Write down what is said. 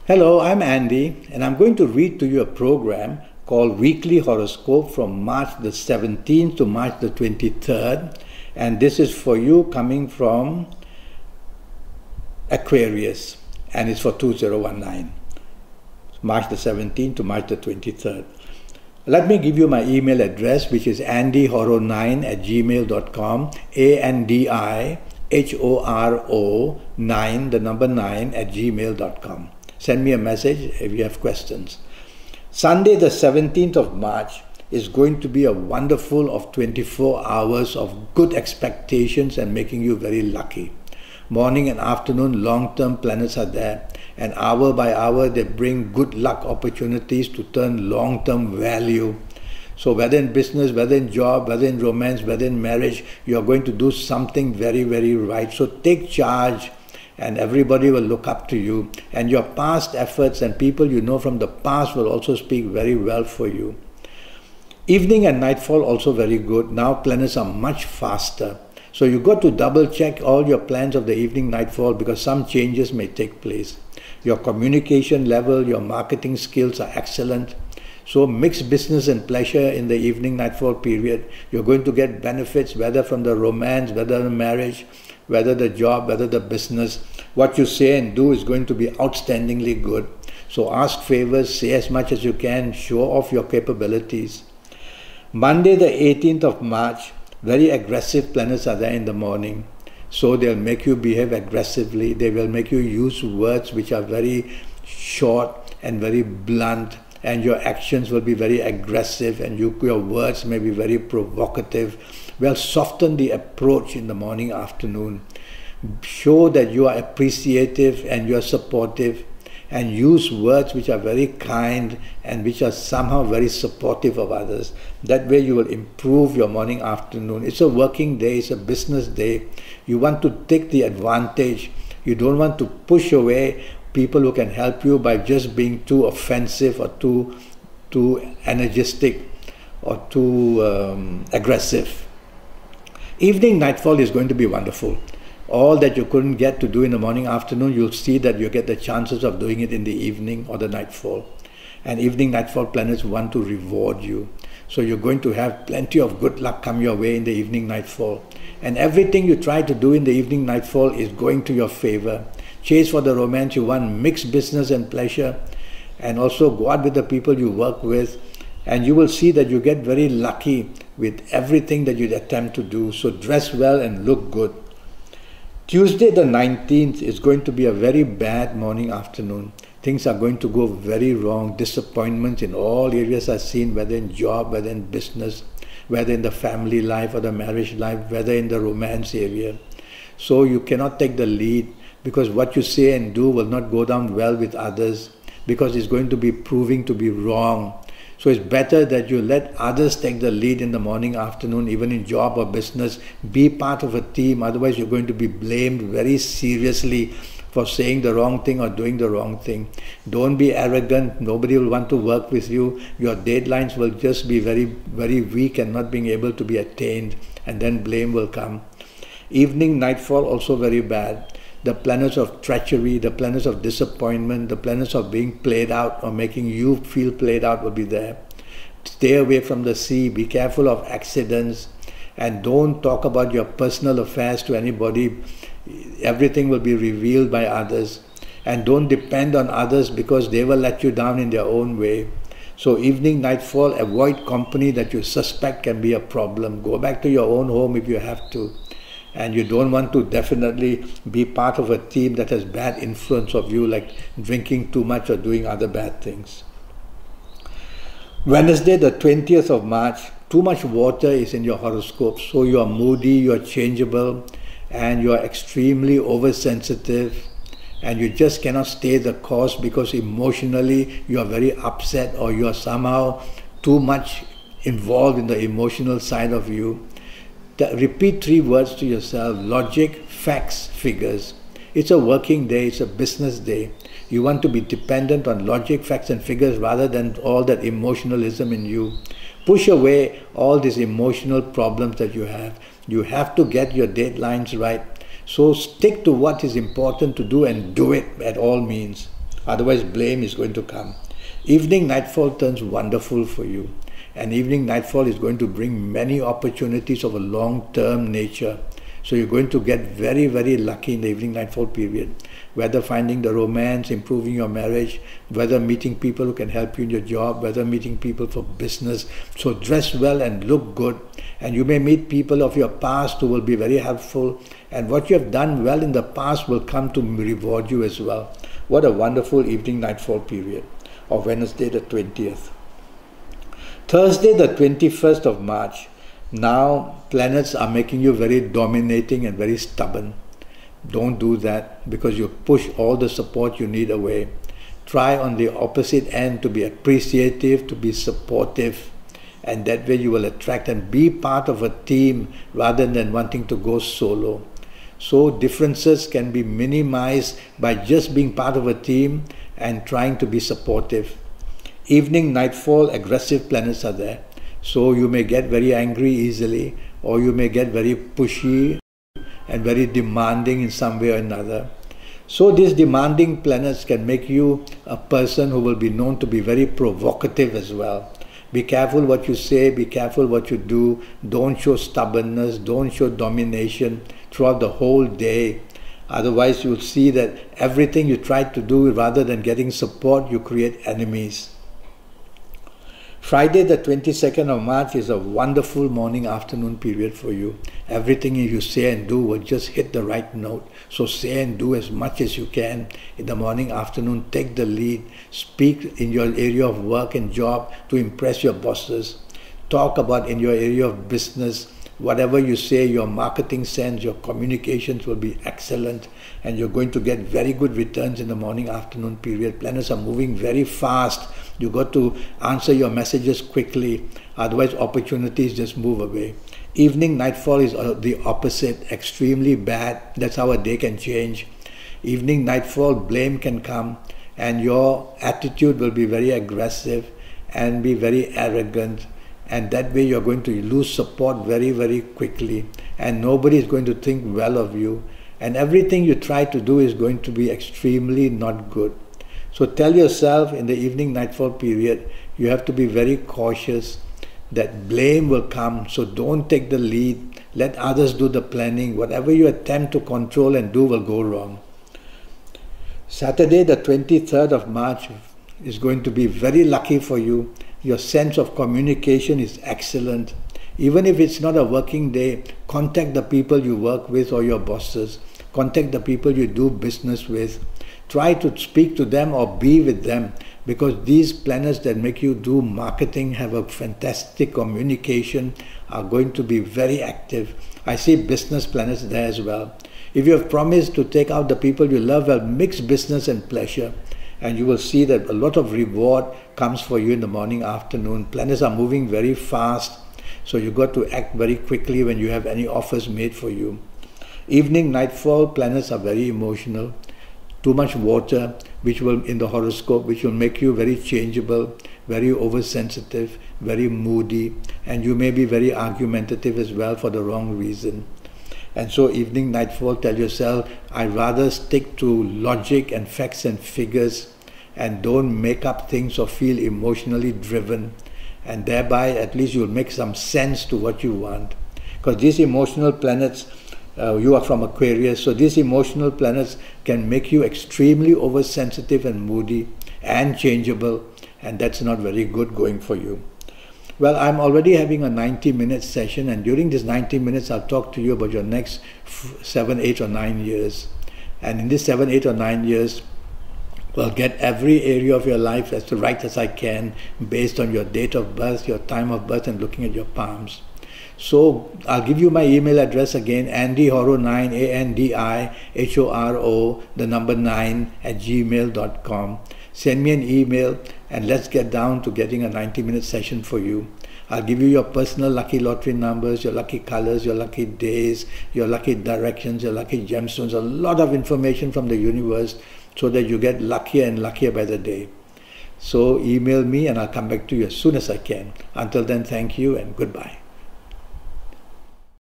Hello, I'm Andy, and I'm going to read to you a program called Weekly Horoscope from March the 17th to March the 23rd. And this is for you coming from Aquarius, and it's for 2019, March the 17th to March the 23rd. Let me give you my email address, which is andyhoro9@gmail.com, ANDIHORO9, the number 9 @gmail.com. Send me a message if you have questions. Sunday the 17th of March is going to be a wonderful of 24 hours of good expectations and making you very lucky. Morning and afternoon long-term planets are there, and hour by hour they bring good luck opportunities to turn long-term value. So whether in business, whether in job, whether in romance, whether in marriage, you are going to do something very, very right. So take charge, and everybody will look up to you, and your past efforts and people you know from the past will also speak very well for you. Evening and nightfall also very good. Now planets are much faster. So you got to double check all your plans of the evening nightfall, because some changes may take place. Your communication level, your marketing skills are excellent. So mix business and pleasure in the evening nightfall period. You're going to get benefits, whether from the romance, whether the marriage, whether the job, whether the business. What you say and do is going to be outstandingly good. So ask favors, say as much as you can, show off your capabilities. Monday the 18th of March, very aggressive planets are there in the morning. So they'll make you behave aggressively. They will make you use words which are very short and very blunt, and your actions will be very aggressive, and your words may be very provocative. Well, soften the approach in the morning, afternoon. Show that you are appreciative and you are supportive, and use words which are very kind and which are somehow very supportive of others. That way you will improve your morning, afternoon. It's a working day, it's a business day. You want to take the advantage. You don't want to push away people who can help you by just being too offensive or too energetic or too aggressive. Evening nightfall is going to be wonderful. All that you couldn't get to do in the morning, afternoon, you'll see that you get the chances of doing it in the evening or the nightfall. And evening nightfall planets want to reward you. So you're going to have plenty of good luck come your way in the evening nightfall. And everything you try to do in the evening nightfall is going to your favor. Chase for the romance you want, mix business and pleasure, and also go out with the people you work with, and you will see that you get very lucky with everything that you attempt to do. So dress well and look good. Tuesday the 19th is going to be a very bad morning, afternoon. Things are going to go very wrong. Disappointments in all areas are seen, whether in job, whether in business, whether in the family life or the marriage life, whether in the romance area. So you cannot take the lead, because what you say and do will not go down well with others, because it's going to be proving to be wrong. So it's better that you let others take the lead in the morning, afternoon, even in job or business. Be part of a team, otherwise you're going to be blamed very seriously for saying the wrong thing or doing the wrong thing. Don't be arrogant. Nobody will want to work with you. Your deadlines will just be very, very weak and not being able to be attained, and then blame will come. Evening nightfall also very bad. The planets of treachery, the planets of disappointment, the planets of being played out or making you feel played out will be there. Stay away from the sea, be careful of accidents, and don't talk about your personal affairs to anybody. Everything will be revealed by others, and don't depend on others, because they will let you down in their own way. So evening, nightfall, avoid company that you suspect can be a problem. Go back to your own home if you have to. And you don't want to definitely be part of a team that has bad influence of you, like drinking too much or doing other bad things. Wednesday the 20th of March, too much water is in your horoscope. So you are moody, you are changeable, and you are extremely oversensitive, and you just cannot stay the course, because emotionally you are very upset, or you are somehow too much involved in the emotional side of you. Repeat 3 words to yourself: logic, facts, figures. It's a working day, it's a business day. You want to be dependent on logic, facts and figures rather than all that emotionalism in you. Push away all these emotional problems that you have. You have to get your deadlines right. So stick to what is important to do and do it at all means. Otherwise, blame is going to come. Evening nightfall turns wonderful for you. And evening nightfall is going to bring many opportunities of a long-term nature. So you're going to get very, very lucky in the evening nightfall period. Whether finding the romance, improving your marriage, whether meeting people who can help you in your job, whether meeting people for business. So dress well and look good. And you may meet people of your past who will be very helpful. And what you have done well in the past will come to reward you as well. What a wonderful evening nightfall period of Wednesday the 20th. Thursday the 21st of March. Now planets are making you very dominating and very stubborn. Don't do that, because you push all the support you need away. Try on the opposite end to be appreciative, to be supportive, and that way you will attract and be part of a team rather than wanting to go solo. So differences can be minimized by just being part of a team and trying to be supportive. Evening nightfall, aggressive planets are there. So you may get very angry easily, or you may get very pushy and very demanding in some way or another. So these demanding planets can make you a person who will be known to be very provocative as well. Be careful what you say, be careful what you do. Don't show stubbornness, don't show domination throughout the whole day. Otherwise you'll see that everything you try to do, rather than getting support, you create enemies. Friday the 22nd of March is a wonderful morning-afternoon period for you. Everything you say and do will just hit the right note. So say and do as much as you can in the morning-afternoon. Take the lead. Speak in your area of work and job to impress your bosses. Talk about in your area of business. Whatever you say, your marketing sense, your communications will be excellent, and you're going to get very good returns in the morning-afternoon period. Planets are moving very fast. You got to answer your messages quickly, otherwise opportunities just move away. Evening nightfall is the opposite, extremely bad. That's how a day can change. Evening nightfall, blame can come, and your attitude will be very aggressive and be very arrogant. And that way you're going to lose support very, very quickly. And nobody is going to think well of you. And everything you try to do is going to be extremely not good. So tell yourself in the evening nightfall period, you have to be very cautious that blame will come. So don't take the lead. Let others do the planning. Whatever you attempt to control and do will go wrong. Saturday, the 23rd of March, is going to be very lucky for you. Your sense of communication is excellent. Even if it's not a working day, contact the people you work with or your bosses. Contact the people you do business with. Try to speak to them or be with them, because these planets that make you do marketing, have a fantastic communication, are going to be very active. I see business planets there as well. If you have promised to take out the people you love, well, mix business and pleasure. And you will see that a lot of reward comes for you in the morning, afternoon. Planets are moving very fast, so you got to act very quickly when you have any offers made for you. Evening, nightfall, planets are very emotional. Too much water, which will, in the horoscope, which will make you very changeable, very oversensitive, very moody, and you may be very argumentative as well for the wrong reason. And so evening, nightfall, tell yourself, I'd rather stick to logic and facts and figures and don't make up things or feel emotionally driven. And thereby, at least you'll make some sense to what you want. Because these emotional planets, you are from Aquarius, so these emotional planets can make you extremely oversensitive and moody and changeable. And that's not very good going for you. Well, I'm already having a 90-minute session, and during this 90 minutes, I'll talk to you about your next 7, 8 or 9 years. And in this 7, 8 or 9 years, I'll get every area of your life as right as I can, based on your date of birth, your time of birth, and looking at your palms. So I'll give you my email address again, andyhoro9, ANDIHORO, the number 9 @gmail.com. Send me an email and let's get down to getting a 90-minute session for you. I'll give you your personal lucky lottery numbers, your lucky colors, your lucky days, your lucky directions, your lucky gemstones, a lot of information from the universe so that you get luckier and luckier by the day. So email me and I'll come back to you as soon as I can. Until then, thank you and goodbye.